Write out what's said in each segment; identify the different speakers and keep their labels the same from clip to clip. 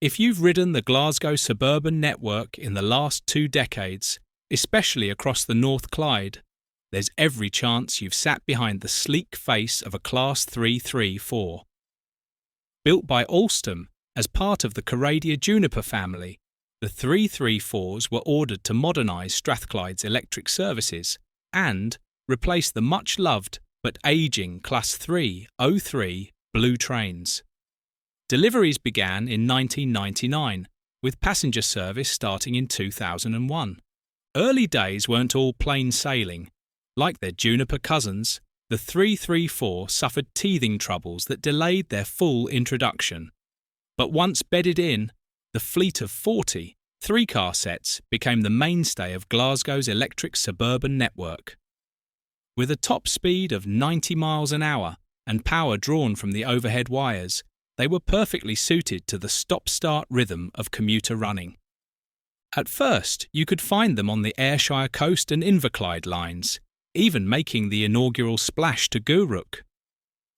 Speaker 1: If you've ridden the Glasgow suburban network in the last 2 decades, especially across the North Clyde, there's every chance you've sat behind the sleek face of a Class 334. Built by Alstom as part of the Coradia Juniper family, the 334s were ordered to modernise Strathclyde's electric services and replace the much-loved but ageing Class 303 blue trains. Deliveries began in 1999, with passenger service starting in 2001. Early days weren't all plain sailing. Like their Juniper cousins, the 334 suffered teething troubles that delayed their full introduction. But once bedded in, the fleet of 40 three-car sets became the mainstay of Glasgow's electric suburban network. With a top speed of 90 miles an hour and power drawn from the overhead wires, they were perfectly suited to the stop-start rhythm of commuter running. At first, you could find them on the Ayrshire Coast and Inverclyde lines, even making the inaugural splash to Gourock.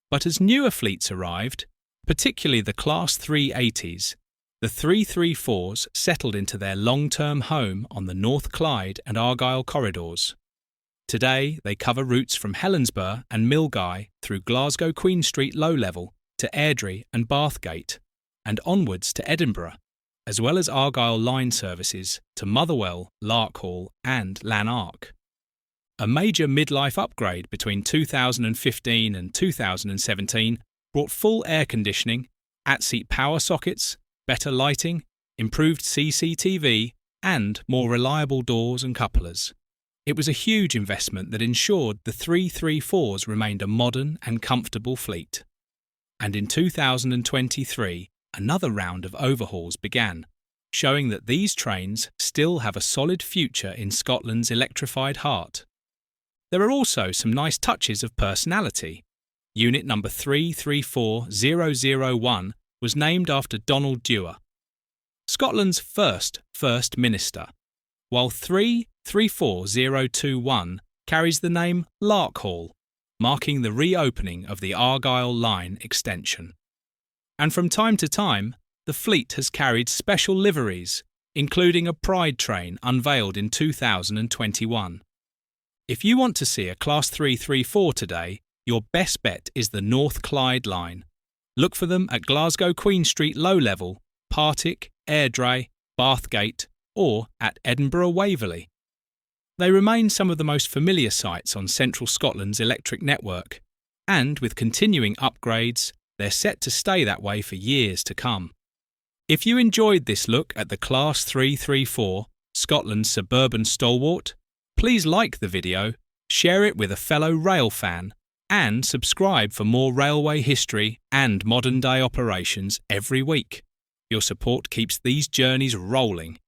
Speaker 1: But as newer fleets arrived, particularly the Class 380s, the 334s settled into their long-term home on the North Clyde and Argyle corridors. Today, they cover routes from Helensburgh and Milngavie through Glasgow Queen Street Low Level to Airdrie and Bathgate, and onwards to Edinburgh, as well as Argyle line services to Motherwell, Larkhall and Lanark. A major midlife upgrade between 2015 and 2017 brought full air conditioning, at-seat power sockets, better lighting, improved CCTV, and more reliable doors and couplers. It was a huge investment that ensured the 334s remained a modern and comfortable fleet. And in 2023, another round of overhauls began, showing that these trains still have a solid future in Scotland's electrified heart. There are also some nice touches of personality. Unit number 334001 was named after Donald Dewar, Scotland's first First Minister, while 334021 carries the name Larkhall, marking the reopening of the Argyle line extension. And from time to time, the fleet has carried special liveries, including a Pride train unveiled in 2021. If you want to see a Class 334 today, your best bet is the North Clyde line. Look for them at Glasgow Queen Street Low Level, Partick, Airdrie, Bathgate, or at Edinburgh Waverley. They remain some of the most familiar sights on Central Scotland's electric network, and with continuing upgrades, they're set to stay that way for years to come. If you enjoyed this look at the Class 334, Scotland's suburban stalwart, please like the video, share it with a fellow rail fan, and subscribe for more railway history and modern-day operations every week. Your support keeps these journeys rolling.